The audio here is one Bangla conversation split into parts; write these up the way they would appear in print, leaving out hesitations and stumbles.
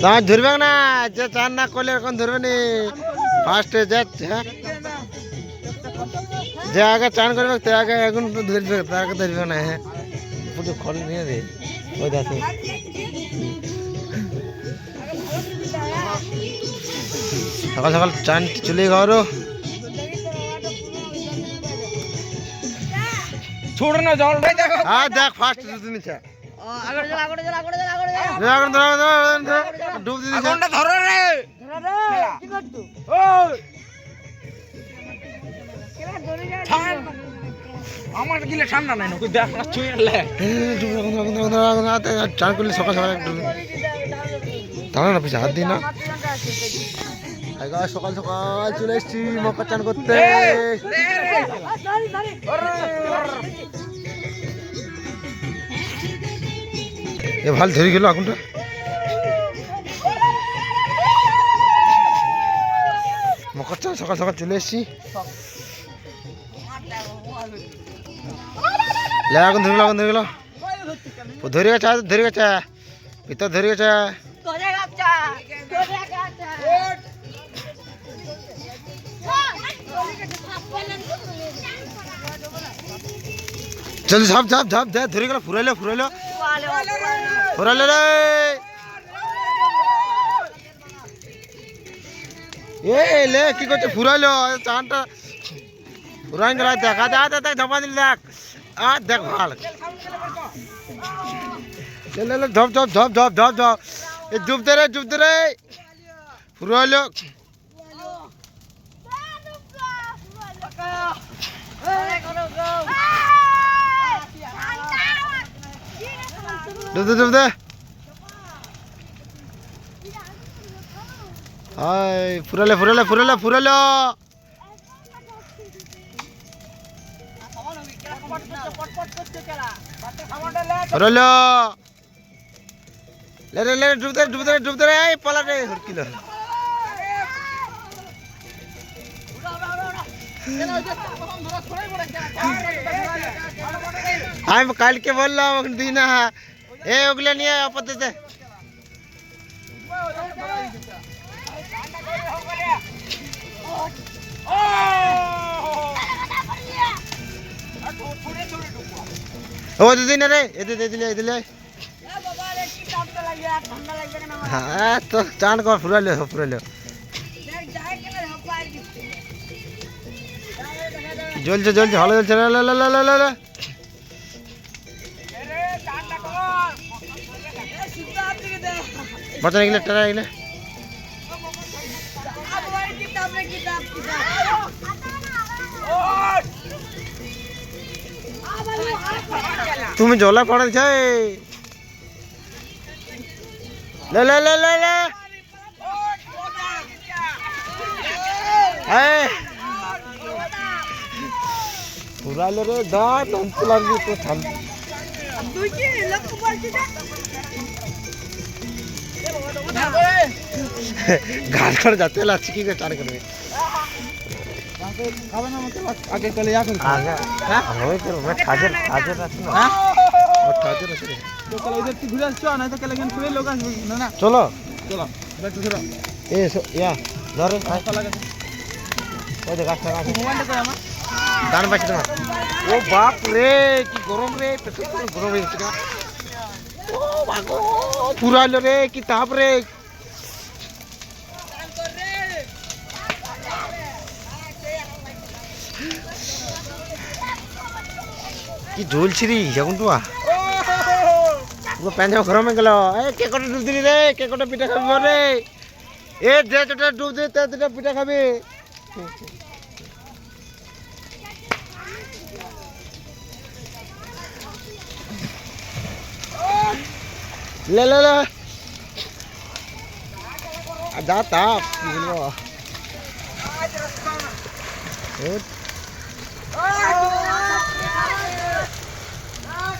দাঁত ধরবে না, যে চান না করলে এখন ধরবে নি। ফার্স্টে যাচ্ছে, হ্যাঁ, যে আগে চান করবে তে আগে এখন ধরবে, তার আগে ধরবে না। হ্যাঁ, পুরো খড় নিয়ে দে, ওই দেখো সকাল সকাল চান চলে গেল। छोड़ ना जल रे देखो হ্যাঁ দেখ ফার্স্ট দুধ নিচে ডুব দিদি আগুনটা ধরো রে কি করতো ওই আমার গিলে ঠান্ডা নাই না কই দেখ না ছুঁইলে চান করলে সকাল সকাল একটু দাঁড়া না, পিছিয়ে হাত দিই না। সকাল সকাল চলে এসছি মকর চান করতে। এ ভাল ধরে গেল আগুনটা। মকর চান সকাল সকাল চলে এসছি। আগুন ধরে গেল, আগুন ধরে গেল, ধরে গেছে, ধরে গেছে, ভিতর ধরে গেছে। জলদি ঝাপ ঝাপ ঝাপ দে, ধরে গেল, ফুরাইলো ফুরাইলো ফুরাইলো রে। এ লে কি করছে, ফুরাইলো চানটা ফুরাই গেল। দেখা দেখ দেখ ঝাপা দিল, দেখ আর দেখ ভাল ঝপ ঝপ ঝপ ঝপ ঝপ ঝপ এ ডুবতে রে ডুবতে রে ফুরাইলো। ডুবতে ডুবতে হাই ফুরাইলো ফুরাইলো ফুরাইলো ফুরাইলো ফুরাইলো। লে রে লে ডুবতে ডুবতে ডুবতে রে পালা রে হরকিলো। আমি কালকে বললাম দিই না, এ ওগুলো নিয়ে আপাতত ও দিদি না রে, এদিকে দিলে দিলে। হ্যাঁ তো চান কর, ফুরাইলো ফুরাইলো জ্বলছে জ্বলছে ভালো জ্বলছে। বাচ্চা গেলে টাকা গেলে তুমি জলা পড়াচ্ছ। লে লে লে লে লে ফুরাইলো রে দাঁত লাগবে তো ঠান্ডা। গাল করে যাতে লাগছে কি করে চান করবে খাবে না মত আগে চলে যা করে আগে। হ্যাঁ ওই তো मैं ठाजर ठाजर আছে না, হ্যাঁ ও ठाजर আছে রে। তো চলো ইধর থেকে ঘুরে আসছো না তো কেলে কেন পুরো লোক আসবে না না চলো চলো ব্যাক ধরো এ ইয়া ধরে ভালো লাগে ওই যে গাছটা আছে, মোবাইলটা কই আমার ডান পাশে তোমার। ও বাপ রে কি গরম রে, পেট পুরো গরম হয়ে গেছে। ও বাগো পুরাইলো রে কি তাপ রে। কি ঝুলছি রে এখন তো পুরো প্যান্ট গরম হয়ে গেল। এ কে কটা ডুব দিলি রে, কে কটা পিঠা খাবি রে। এ যে যেটা ডুব দিলি তে দুটা পিঠা খাবি। লে লে লে যা তাপ কি বলবো।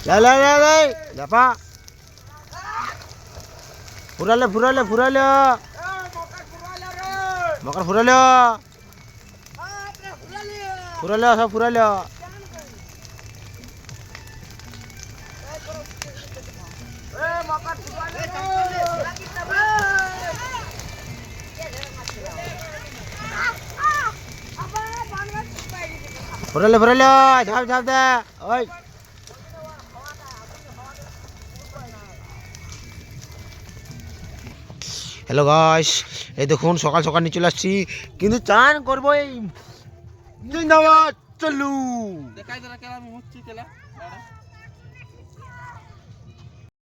লে লে লে লে জাপা ফুরালে ফুরালে ফুরালে মকর ফুরালে ফুরালে সব ফুরালে। ফরালে ফরালে ঝাপ ঝাপ দে ওই হ্যালো গাইস, এই দেখুন সকাল সকাল নিয়ে চলে আসছি, কিন্তু চান করবো এই জিন্দাবাদ চলু। দেখাই দাঁড়া কেলা আমি হচ্ছি কেলা